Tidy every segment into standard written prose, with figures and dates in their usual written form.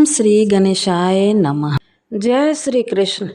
श्री गणेशाय नमः। जय श्री कृष्ण।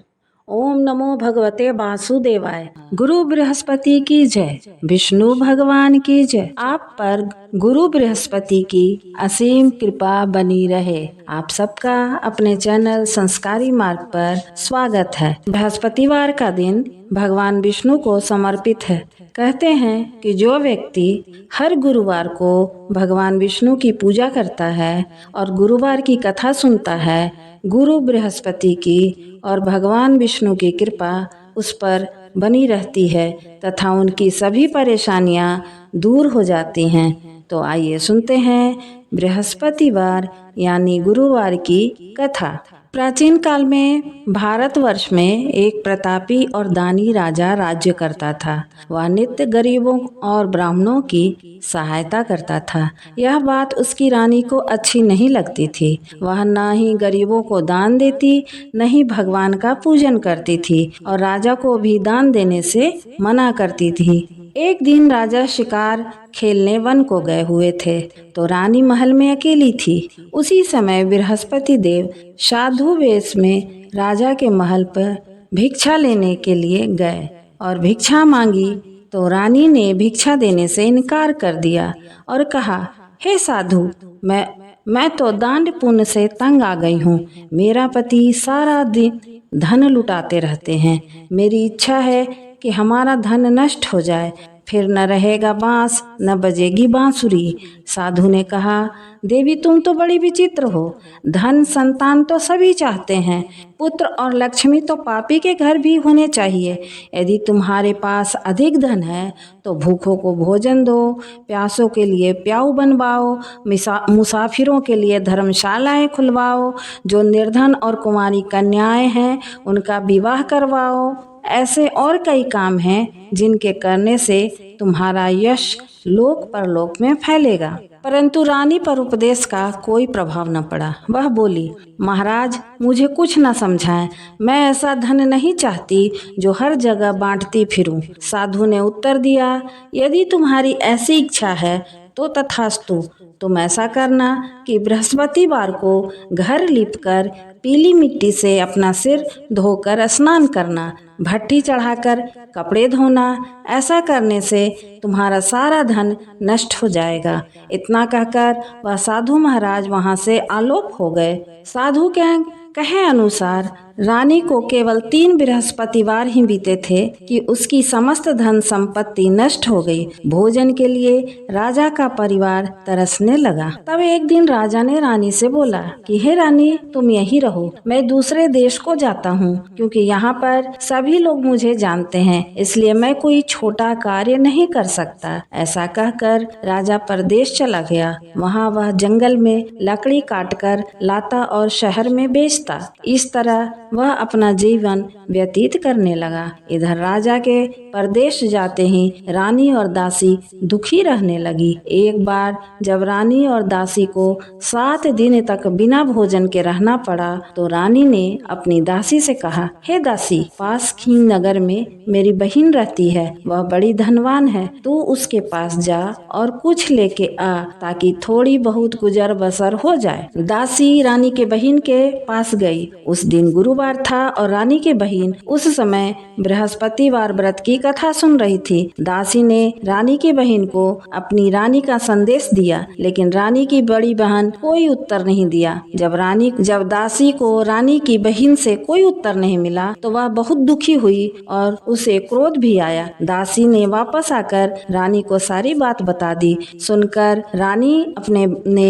ओम नमो भगवते वासुदेवाय। गुरु बृहस्पति की जय, विष्णु भगवान की जय। आप पर गुरु बृहस्पति की असीम कृपा बनी रहे। आप सबका अपने चैनल संस्कारी मार्ग पर स्वागत है। बृहस्पतिवार का दिन भगवान विष्णु को समर्पित है। कहते हैं कि जो व्यक्ति हर गुरुवार को भगवान विष्णु की पूजा करता है और गुरुवार की कथा सुनता है, गुरु बृहस्पति की और भगवान विष्णु की कृपा उस पर बनी रहती है तथा उनकी सभी परेशानियां दूर हो जाती हैं। तो आइए सुनते हैं बृहस्पतिवार यानी गुरुवार की कथा। प्राचीन काल में भारतवर्ष में एक प्रतापी और दानी राजा राज्य करता था। वह नित्य गरीबों और ब्राह्मणों की सहायता करता था। यह बात उसकी रानी को अच्छी नहीं लगती थी। वह न ही गरीबों को दान देती, न ही भगवान का पूजन करती थी और राजा को भी दान देने से मना करती थी। एक दिन राजा शिकार खेलने वन को गए हुए थे तो रानी महल में अकेली थी। उसी समय बृहस्पति देव साधु वेश में राजा के महल पर भिक्षा लेने के लिए गए और भिक्षा मांगी तो रानी ने भिक्षा देने से इनकार कर दिया और कहा, हे साधु, मैं तो दान पुण्य से तंग आ गई हूँ। मेरा पति सारा दिन धन लुटाते रहते हैं। मेरी इच्छा है कि हमारा धन नष्ट हो जाए, फिर न रहेगा बांस न बजेगी बांसुरी। साधु ने कहा, देवी तुम तो बड़ी विचित्र हो। धन संतान तो सभी चाहते हैं, पुत्र और लक्ष्मी तो पापी के घर भी होने चाहिए। यदि तुम्हारे पास अधिक धन है तो भूखों को भोजन दो, प्यासों के लिए प्याऊ बनवाओ, मुसाफिरों के लिए धर्मशालाएं खुलवाओ, जो निर्धन और कुमारी कन्याएं हैं उनका विवाह करवाओ। ऐसे और कई काम हैं जिनके करने से तुम्हारा यश लोक परलोक में फैलेगा। परंतु रानी पर उपदेश का कोई प्रभाव न पड़ा। वह बोली, महाराज मुझे कुछ न समझाएं। मैं ऐसा धन नहीं चाहती जो हर जगह बांटती फिरूं। साधु ने उत्तर दिया, यदि तुम्हारी ऐसी इच्छा है तो तथास्तु। तुम ऐसा करना कि बृहस्पतिवार को घर लीपकर पीली मिट्टी से अपना सिर धोकर स्नान करना, भट्टी चढ़ाकर कपड़े धोना। ऐसा करने से तुम्हारा सारा धन नष्ट हो जाएगा। इतना कहकर वह साधु महाराज वहां से आलोक हो गए। साधु के कहे अनुसार रानी को केवल 3 बृहस्पतिवार ही बीते थे कि उसकी समस्त धन संपत्ति नष्ट हो गई। भोजन के लिए राजा का परिवार तरसने लगा। तब एक दिन राजा ने रानी से बोला कि हे रानी, तुम यहीं रहो, मैं दूसरे देश को जाता हूँ, क्योंकि यहाँ पर सभी लोग मुझे जानते हैं, इसलिए मैं कोई छोटा कार्य नहीं कर सकता। ऐसा कहकर राजा परदेश चला गया। वहाँ वह जंगल में लकड़ी काटकर लाता और शहर में बेचता। इस तरह वह अपना जीवन व्यतीत करने लगा। इधर राजा के परदेश जाते ही रानी और दासी दुखी रहने लगी। एक बार जब रानी और दासी को 7 दिन तक बिना भोजन के रहना पड़ा तो रानी ने अपनी दासी से कहा, हे दासी, पास की नगर में मेरी बहन रहती है, वह बड़ी धनवान है। तू उसके पास जा और कुछ लेके आ ताकि थोड़ी बहुत गुजर बसर हो जाए। दासी रानी के बहन के पास गई। उस दिन गुरुवार था और रानी की बहन उस समय बृहस्पतिवार व्रत की कथा सुन रही थी। दासी ने रानी की बहन को अपनी रानी का संदेश दिया, लेकिन रानी की बड़ी बहन कोई उत्तर नहीं दिया। जब दासी को रानी की बहन से कोई उत्तर नहीं मिला तो वह बहुत दुखी हुई और उसे क्रोध भी आया। दासी ने वापस आकर रानी को सारी बात बता दी। सुनकर रानी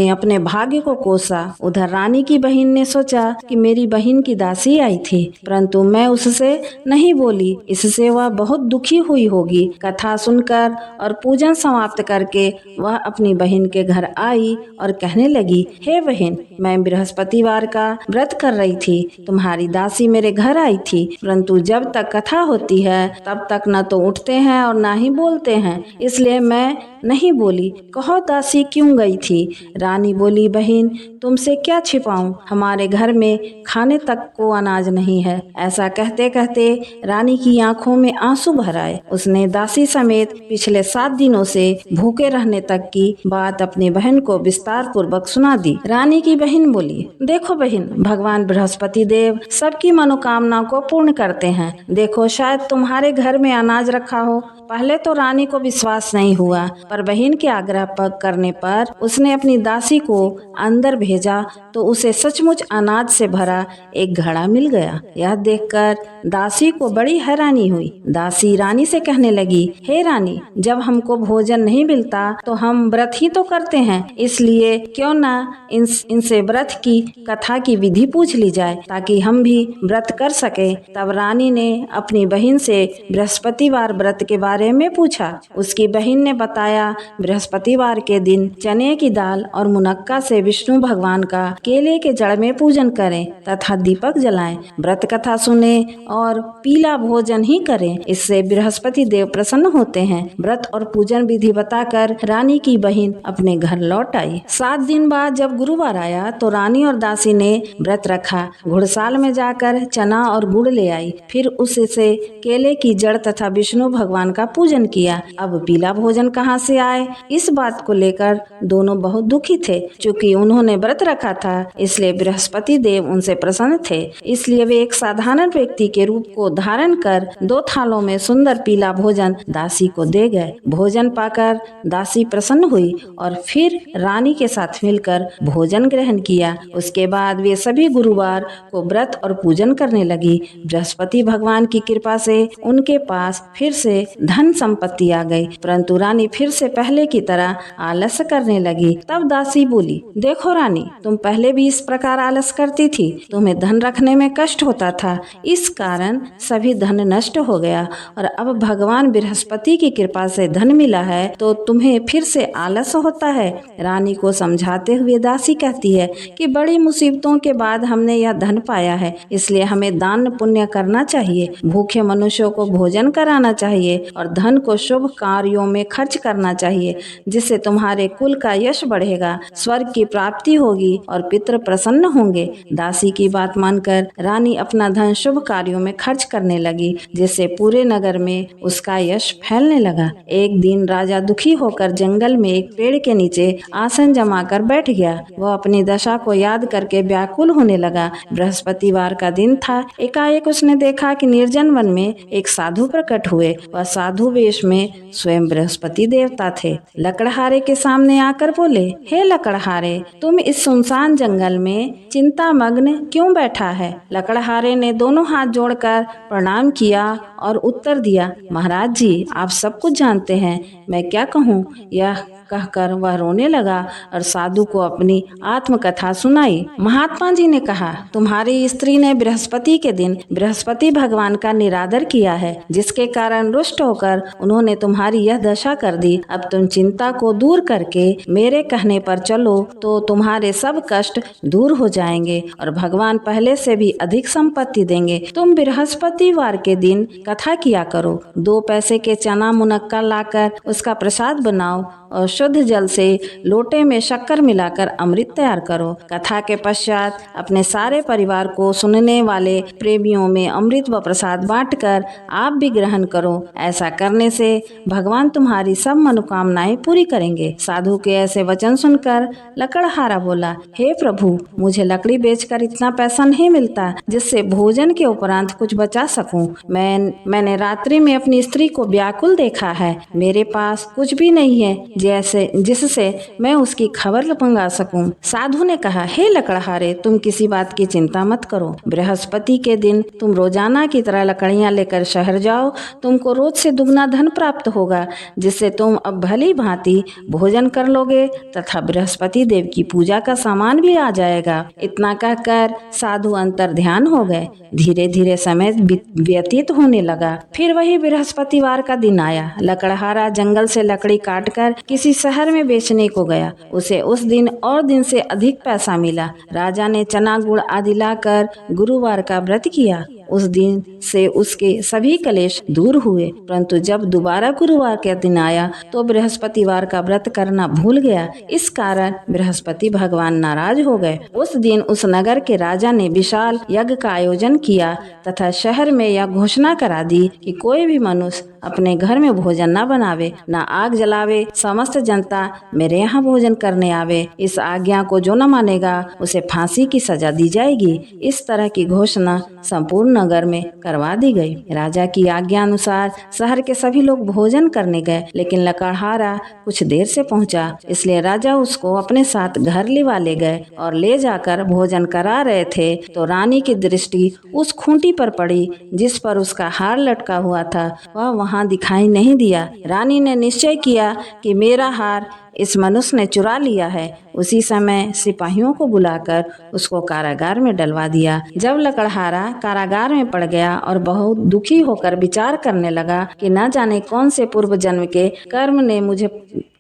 अपने भाग्य को कोसा। उधर रानी की बहन ने सोचा कि मेरी बहन की दासी आई थी, परंतु मैं उससे नहीं बोली, इससे वह बहुत दुखी हुई होगी। कथा सुनकर और पूजन समाप्त करके वह अपनी बहन के घर आई और कहने लगी, हे बहन, मैं बृहस्पतिवार का व्रत कर रही थी। तुम्हारी दासी मेरे घर आई थी, परंतु जब तक कथा होती है तब तक न तो उठते हैं और न ही बोलते हैं, इसलिए मैं नहीं बोली। कहो दासी क्यों गई थी? रानी बोली, बहन तुमसे क्या छिपाऊं, हमारे घर में खाने तक को अनाज नहीं है। ऐसा कहते कहते रानी की आंखों में आंसू भर आए। उसने दासी समेत पिछले 7 दिनों से भूखे रहने तक की बात अपनी बहन को विस्तार पूर्वक सुना दी। रानी की बहन बोली, देखो बहन, भगवान बृहस्पति देव सबकी मनोकामना को पूर्ण करते हैं। देखो, शायद तुम्हारे घर में अनाज रखा हो। पहले तो रानी को विश्वास नहीं हुआ, पर बहन के आग्रह करने पर उसने अपनी दासी को अंदर भेजा तो उसे सचमुच अनाज से भरा एक घड़ा मिल गया। यह देखकर दासी को बड़ी हैरानी हुई। दासी रानी से कहने लगी, हे रानी, जब हमको भोजन नहीं मिलता तो हम व्रत ही तो करते हैं, इसलिए क्यों न इनसे व्रत की कथा की विधि पूछ ली जाए ताकि हम भी व्रत कर सके। तब रानी ने अपनी बहन से बृहस्पतिवार व्रत के बारे में पूछा। उसकी बहन ने बताया, बृहस्पतिवार के दिन चने की दाल और मुनक्का से विष्णु भगवान का केले के जड़ में पूजन करें तथा दीपक जलाएं, व्रत कथा सुने और पीला भोजन ही करें। इससे बृहस्पति देव प्रसन्न होते हैं। व्रत और पूजन विधि बताकर रानी की बहन अपने घर लौट आई। 7 दिन बाद जब गुरुवार आया तो रानी और दासी ने व्रत रखा। घुड़साल में जाकर चना और गुड़ ले आई। फिर उससे केले की जड़ तथा विष्णु भगवान का पूजन किया। अब पीला भोजन कहाँ से आए, इस बात को लेकर दोनों बहुत दुखी थे। चूँकि उन्होंने व्रत रखा था, इसलिए बृहस्पति देव उनसे प्रसन्न थे। इसलिए वे एक साधारण व्यक्ति के रूप को धारण कर 2 थालों में सुंदर पीला भोजन दासी को दे गए। भोजन पाकर दासी प्रसन्न हुई और फिर रानी के साथ मिलकर भोजन ग्रहण किया। उसके बाद वे सभी गुरुवार को व्रत और पूजन करने लगी। बृहस्पति भगवान की कृपा से उनके पास फिर से धन संपत्ति आ गई, परंतु रानी फिर से पहले की तरह आलस्य करने लगी। तब दासी बोली, देखो रानी, तुम पहले भी इस प्रकार आलस करती थी। तुम्हें धन रखने में कष्ट होता था, इस कारण सभी धन नष्ट हो गया और अब भगवान बृहस्पति की कृपा से धन मिला है तो तुम्हें फिर से आलस होता है। रानी को समझाते हुए दासी कहती है कि बड़ी मुसीबतों के बाद हमने यह धन पाया है, इसलिए हमें दान पुण्य करना चाहिए, भूखे मनुष्यों को भोजन कराना चाहिए और धन को शुभ कार्यों में खर्च करना चाहिए, जिससे तुम्हारे कुल का यश बढ़ेगा, स्वर्ग की प्राप्ति होगी और पितृ प्रसन्न होंगे। दासी की बात मानकर रानी अपना धन शुभ कार्यों में खर्च करने लगी, जिससे पूरे नगर में उसका यश फैलने लगा। एक दिन राजा दुखी होकर जंगल में एक पेड़ के नीचे आसन जमाकर बैठ गया। वह अपनी दशा को याद करके व्याकुल होने लगा। बृहस्पतिवार का दिन था। एकाएक उसने देखा कि निर्जन वन में एक साधु प्रकट हुए। वह साधु वेश में स्वयं बृहस्पति देवता थे। लकड़हारे के सामने आकर बोले, हे लकड़हारे, तुम इस सुनसान जंगल में चिंता मग्न क्यों बैठा है? लकड़हारे ने दोनों हाथ जोड़कर प्रणाम किया और उत्तर दिया, महाराज जी, आप सब कुछ जानते हैं, मैं क्या कहूँ। यह कहकर वह रोने लगा और साधु को अपनी आत्मकथा सुनाई। महात्मा जी ने कहा, तुम्हारी स्त्री ने बृहस्पति के दिन बृहस्पति भगवान का निरादर किया है, जिसके कारण रुष्ट होकर उन्होंने तुम्हारी यह दशा कर दी। अब तुम चिंता को दूर करके मेरे कहने पर चलो तो तुम्हारे सब कष्ट दूर हो जाएंगे और भगवान पहले से भी अधिक संपत्ति देंगे। तुम बृहस्पतिवार के दिन कथा किया करो। 2 पैसे के चना मुनक्का लाकर उसका प्रसाद बनाओ और शुद्ध जल से लोटे में शक्कर मिलाकर अमृत तैयार करो। कथा के पश्चात अपने सारे परिवार को सुनने वाले प्रेमियों में अमृत व प्रसाद बांटकर आप भी ग्रहण करो। ऐसा करने से भगवान तुम्हारी सब मनोकामनाएं पूरी करेंगे। साधु के ऐसे वचन सुनकर लकड़हारा बोला, हे प्रभु, मुझे लकड़ी बेचकर इतना पैसा नहीं मिलता जिससे भोजन के उपरांत कुछ बचा सकूं। मैंने रात्रि में अपनी स्त्री को व्याकुल देखा है। मेरे पास कुछ भी नहीं है जिससे मैं उसकी खबर मंगा सकूं। साधु ने कहा, हे लकड़हारे, तुम किसी बात की चिंता मत करो। बृहस्पति के दिन तुम रोजाना की तरह लकड़ियां लेकर शहर जाओ। तुमको रोज से दुगना धन प्राप्त होगा, जिससे तुम अब भली भांति भोजन कर लोगे तथा बृहस्पति देव की पूजा का सामान भी आ जाएगा। इतना कहकर साधु अंतर ध्यान हो गए। धीरे धीरे समय व्यतीत होने लगा। फिर वही बृहस्पतिवार का दिन आया। लकड़हारा जंगल से लकड़ी काटकर किसी शहर में बेचने को गया। उसे उस दिन और दिन से अधिक पैसा मिला। राजा ने चना गुड़ आदि लाकर गुरुवार का व्रत किया उस दिन से उसके सभी कलेश दूर हुए। परंतु जब दोबारा गुरुवार का दिन आया तो बृहस्पतिवार का व्रत करना भूल गया। इस कारण बृहस्पति भगवान नाराज हो गए। उस दिन उस नगर के राजा ने विशाल यज्ञ का आयोजन किया तथा शहर में यह घोषणा करा दी कि कोई भी मनुष्य अपने घर में भोजन न बनावे, न आग जलावे, समस्त जनता मेरे यहाँ भोजन करने आवे। इस आज्ञा को जो न मानेगा उसे फांसी की सजा दी जाएगी। इस तरह की घोषणा संपूर्ण नगर में करवा दी गई। राजा की आज्ञा अनुसार शहर के सभी लोग भोजन करने गए, लेकिन लकड़हारा कुछ देर से पहुंचा, इसलिए राजा उसको अपने साथ घर लिवा ले गए और ले जाकर भोजन करा रहे थे तो रानी की दृष्टि उस खूंटी पर पड़ी जिस पर उसका हार लटका हुआ था। वह वहां दिखाई नहीं दिया। रानी ने निश्चय किया कि मेरा हार इस मनुष्य ने चुरा लिया है। उसी समय सिपाहियों को बुलाकर उसको कारागार में डलवा दिया। जब लकड़हारा कारागार में पड़ गया और बहुत दुखी होकर विचार करने लगा कि न जाने कौन से पूर्व जन्म के कर्म ने मुझे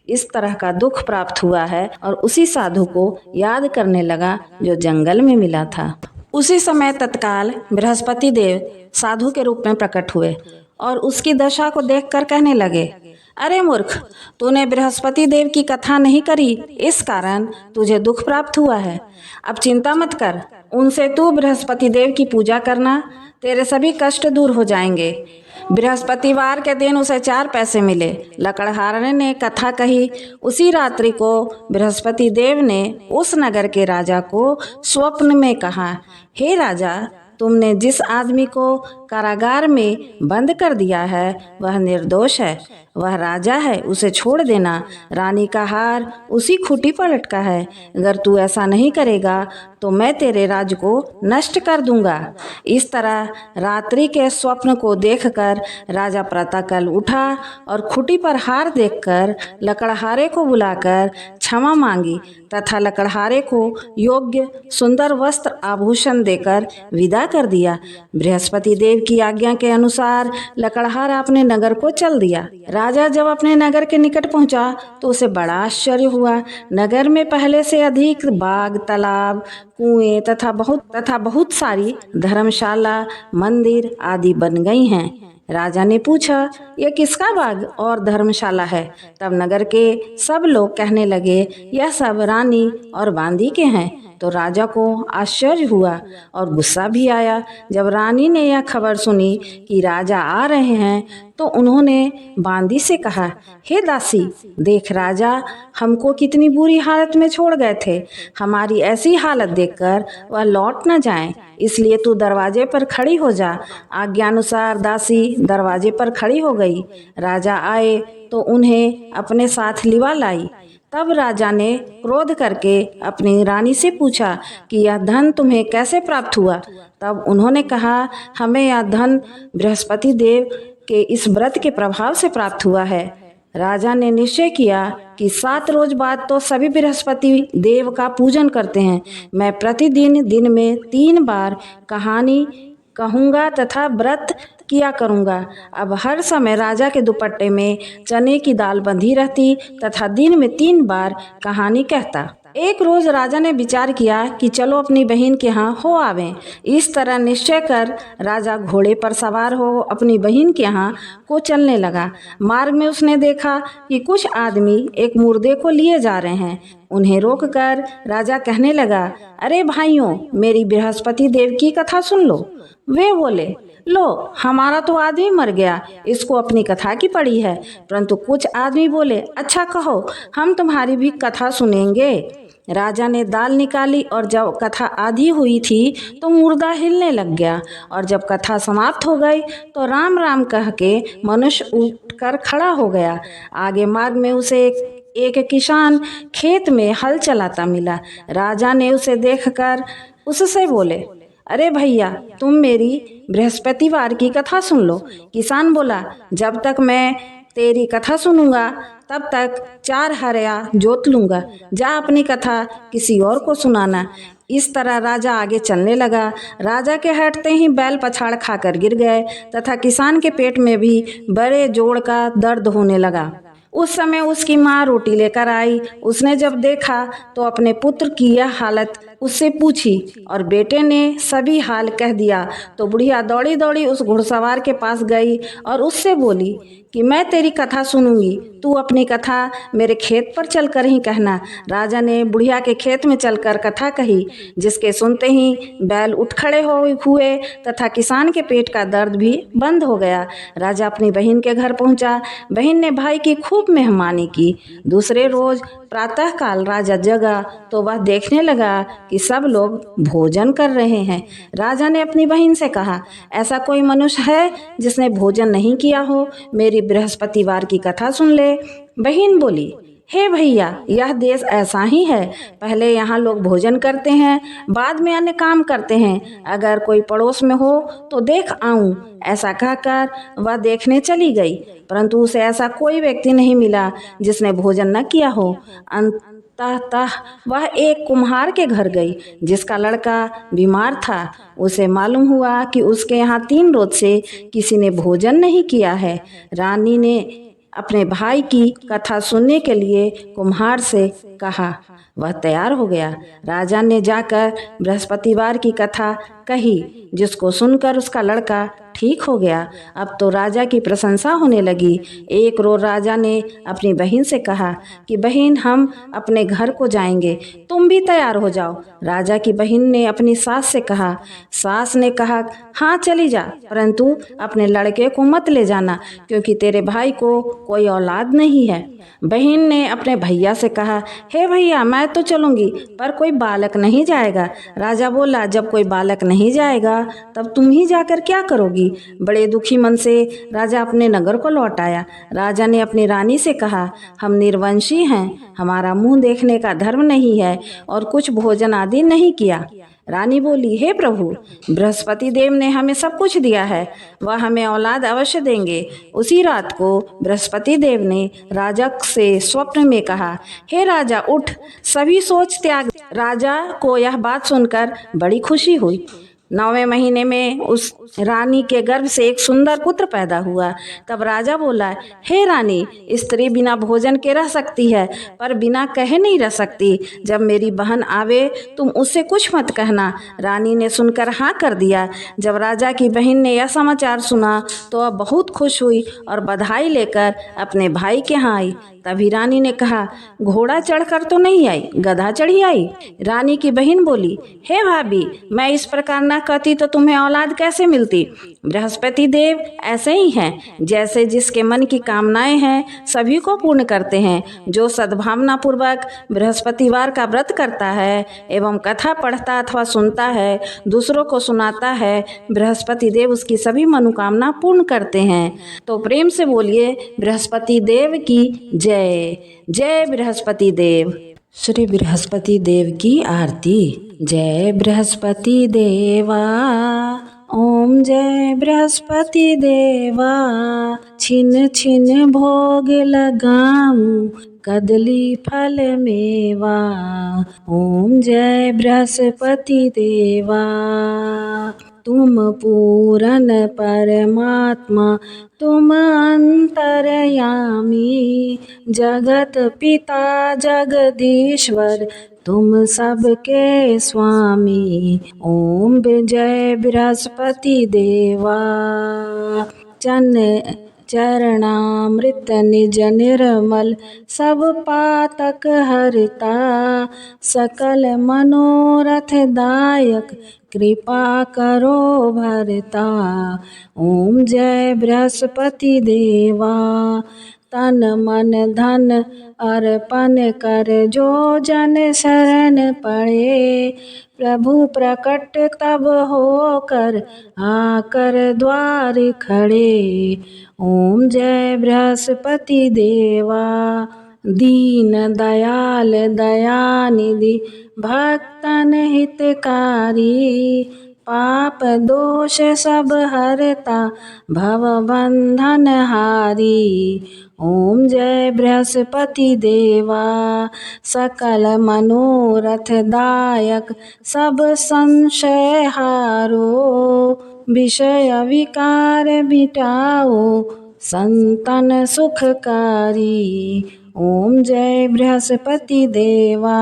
इस तरह का दुख प्राप्त हुआ है, और उसी साधु को याद करने लगा जो जंगल में मिला था। उसी समय तत्काल बृहस्पति देव साधु के रूप में प्रकट हुए और उसकी दशा को देखकर कहने लगे, अरे मूर्ख, तूने बृहस्पति देव की कथा नहीं करी, इस कारण तुझे दुख प्राप्त हुआ है। अब चिंता मत कर, उनसे तू बृहस्पति देव की पूजा करना, तेरे सभी कष्ट दूर हो जाएंगे। बृहस्पतिवार के दिन उसे 4 पैसे मिले। लकड़हारे ने कथा कही। उसी रात्रि को बृहस्पति देव ने उस नगर के राजा को स्वप्न में कहा, हे राजा, तुमने जिस आदमी को कारागार में बंद कर दिया है वह निर्दोष है, वह राजा है, उसे छोड़ देना। रानी का हार उसी खूंटी पर लटका है। अगर तू ऐसा नहीं करेगा तो मैं तेरे राज्य को नष्ट कर दूंगा। इस तरह रात्रि के स्वप्न को देखकर राजा प्रातःकाल उठा और खूंटी पर हार देखकर लकड़हारे को बुलाकर क्षमा मांगी तथा लकड़हारे को योग्य सुंदर वस्त्र आभूषण देकर विदा कर दिया। बृहस्पति देव की आज्ञा के अनुसार लकड़हारा अपने नगर को चल दिया। राजा जब अपने नगर के निकट पहुंचा तो उसे बड़ा आश्चर्य हुआ। नगर में पहले से अधिक बाग, तालाब, कुएं तथा बहुत सारी धर्मशाला, मंदिर आदि बन गई हैं। राजा ने पूछा, यह किसका बाग और धर्मशाला है? तब नगर के सब लोग कहने लगे, यह सब रानी और बांदी के हैं। तो राजा को आश्चर्य हुआ और गुस्सा भी आया। जब रानी ने यह खबर सुनी कि राजा आ रहे हैं तो उन्होंने बांदी से कहा, हे दासी, देख राजा हमको कितनी बुरी हालत में छोड़ गए थे। हमारी ऐसी हालत देखकर वह लौट न जाएं, इसलिए तू दरवाजे पर खड़ी हो जा। आज्ञानुसार दासी दरवाजे पर खड़ी हो गई। राजा आए तो उन्हें अपने साथ लिवा लाई। तब राजा ने क्रोध करके अपनी रानी से पूछा कि यह धन तुम्हें कैसे प्राप्त हुआ? तब उन्होंने कहा, हमें यह धन बृहस्पति देव के इस व्रत के प्रभाव से प्राप्त हुआ है। राजा ने निश्चय किया कि 7 रोज बाद तो सभी बृहस्पति देव का पूजन करते हैं। मैं प्रतिदिन दिन में 3 बार कहानी कहूँगा तथा व्रत किया करूँगा। अब हर समय राजा के दुपट्टे में चने की दाल बंधी रहती तथा दिन में 3 बार कहानी कहता। एक रोज राजा ने विचार किया कि चलो अपनी बहन के यहाँ हो आवें। इस तरह निश्चय कर राजा घोड़े पर सवार हो अपनी बहन के यहाँ को चलने लगा। मार्ग में उसने देखा कि कुछ आदमी एक मुर्दे को लिए जा रहे हैं। उन्हें रोककर राजा कहने लगा, अरे भाइयों, मेरी बृहस्पति देव की कथा सुन लो। वे बोले, लो, हमारा तो आदमी मर गया, इसको अपनी कथा की पड़ी है। परंतु कुछ आदमी बोले, अच्छा कहो, हम तुम्हारी भी कथा सुनेंगे। राजा ने दाल निकाली और जब कथा आधी हुई थी तो मुर्दा हिलने लग गया, और जब कथा समाप्त हो गई तो राम राम कह के मनुष्य उठकर खड़ा हो गया। आगे मार्ग में उसे एक किसान खेत में हल चलाता मिला। राजा ने उसे देखकर उससे बोले, अरे भैया, तुम मेरी बृहस्पतिवार की कथा सुन लो। किसान बोला, जब तक मैं तेरी कथा सुनूंगा तब तक 4 हरिया जोत लूंगा। जा अपनी कथा किसी और को सुनाना। इस तरह राजा आगे चलने लगा। राजा के हटते ही बैल पछाड़ खाकर गिर गए तथा किसान के पेट में भी बड़े जोड़ का दर्द होने लगा। उस समय उसकी माँ रोटी लेकर आई। उसने जब देखा तो अपने पुत्र की यह हालत उससे पूछी और बेटे ने सभी हाल कह दिया तो बुढ़िया दौड़ी दौड़ी उस घुड़सवार के पास गई और उससे बोली कि मैं तेरी कथा सुनूंगी, तू अपनी कथा मेरे खेत पर चलकर ही कहना। राजा ने बुढ़िया के खेत में चलकर कथा कही, जिसके सुनते ही बैल उठ खड़े हुए तथा किसान के पेट का दर्द भी बंद हो गया। राजा अपनी बहन के घर पहुंचा। बहन ने भाई की खूब मेहमानी की। दूसरे रोज प्रातःकाल राजा जगा तो वह देखने लगा कि सब लोग भोजन कर रहे हैं। राजा ने अपनी बहन से कहा, ऐसा कोई मनुष्य है जिसने भोजन नहीं किया हो? मेरी बृहस्पतिवार की कथा सुन ले। बहन बोली, हे भैया, यह देश ऐसा ही है। पहले यहाँ लोग भोजन करते हैं, बाद में अन्य काम करते हैं। अगर कोई पड़ोस में हो तो देख आऊं। ऐसा कहकर वह देखने चली गई, परंतु उसे ऐसा कोई व्यक्ति नहीं मिला जिसने भोजन न किया हो। अंततः वह एक कुम्हार के घर गई, जिसका लड़का बीमार था। उसे मालूम हुआ कि उसके यहाँ 3 रोज से किसी ने भोजन नहीं किया है। रानी ने अपने भाई की कथा सुनने के लिए कुम्हार से कहा। वह तैयार हो गया। राजा ने जाकर बृहस्पतिवार की कथा कही, जिसको सुनकर उसका लड़का ठीक हो गया। अब तो राजा की प्रशंसा होने लगी। एक रोज राजा ने अपनी बहन से कहा कि बहन, हम अपने घर को जाएंगे, तुम भी तैयार हो जाओ। राजा की बहन ने अपनी सास से कहा। सास ने कहा, हाँ चली जा, परंतु अपने लड़के को मत ले जाना, क्योंकि तेरे भाई को कोई औलाद नहीं है। बहन ने अपने भैया से कहा, हे भैया, मैं तो चलूंगी, पर कोई बालक नहीं जाएगा। राजा बोला, जब कोई बालक नहीं जाएगा तब तुम ही जाकर क्या करोगी? बड़े दुखी मन से राजा अपने नगर को लौट आया। राजा ने अपनी रानी से कहा, हम निर्वंशी हैं, हमारा मुंह देखने का धर्म नहीं है और कुछ भोजन आदि नहीं किया। रानी बोली, हे प्रभु, बृहस्पति देव ने हमें सब कुछ दिया है, वह हमें औलाद अवश्य देंगे। उसी रात को बृहस्पति देव ने राजा से स्वप्न में कहा, हे राजा, उठ, सभी सोच त्याग। राजा को यह बात सुनकर बड़ी खुशी हुई। 9वें महीने में उस रानी के गर्भ से एक सुंदर पुत्र पैदा हुआ। तब राजा बोला, हे रानी, स्त्री बिना भोजन के रह सकती है, पर बिना कहे नहीं रह सकती। जब मेरी बहन आवे तुम उससे कुछ मत कहना। रानी ने सुनकर हाँ कर दिया। जब राजा की बहन ने यह समाचार सुना तो वह बहुत खुश हुई और बधाई लेकर अपने भाई के यहाँ आई। तभी रानी ने कहा, घोड़ा चढ़कर तो नहीं आई, गधा चढ़ी आई। रानी की बहन बोली, हे भाभी, मैं इस प्रकार न कहती तो तुम्हें औलाद कैसे मिलती? बृहस्पति देव ऐसे ही हैं, जैसे जिसके मन की कामनाएं हैं सभी को पूर्ण करते हैं। जो सद्भावना पूर्वक बृहस्पतिवार का व्रत करता है एवं कथा पढ़ता अथवा सुनता है, दूसरों को सुनाता है, बृहस्पति देव उसकी सभी मनोकामना पूर्ण करते हैं। तो प्रेम से बोलिए, बृहस्पति देव की जय। जय बृहस्पति देव। श्री बृहस्पति देव की आरती। जय बृहस्पति देवा, ओम जय बृहस्पति देवा। छिन छिन भोग लगाऊं, कदली फल मेवा। ओम जय बृहस्पति देवा। तुम पूरन परमात्मा, तुम अंतर्यामी, जगत पिता जगदीश्वर, तुम सबके स्वामी। ओम जय बृहस्पति देवा। चरणामृत निज निर्मल, सब पातक हरता। सकल मनोरथ दायक, कृपा करो भरता। ओम जय बृहस्पति देवा। तन मन धन अर्पण कर, जो जन शरण पड़े। प्रभु प्रकट तब होकर, आकर द्वार खड़े। ओम जय बृहस्पति देवा। दीन दयाल दयानिधि, भक्तन हितकारी। पाप दोष सब हरता, भव बंधन हारी। ओम जय बृहस्पति देवा। सकल मनोरथ दायक, सब संशय हारो। विषय विकार मिटाओ, संतन सुखकारी। ओम जय बृहस्पति देवा।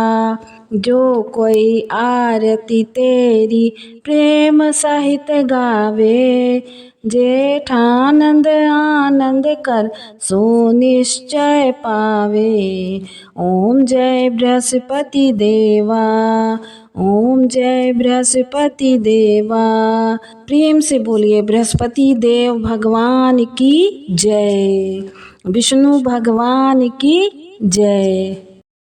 जो कोई आरती तेरी प्रेम सहित गावे, जेठानंद आनंद कर सो निश्चय पावे। ओम जय बृहस्पति देवा, ओम जय बृहस्पति देवा। प्रेम से बोलिए बृहस्पति देव भगवान की जय, विष्णु भगवान की जय।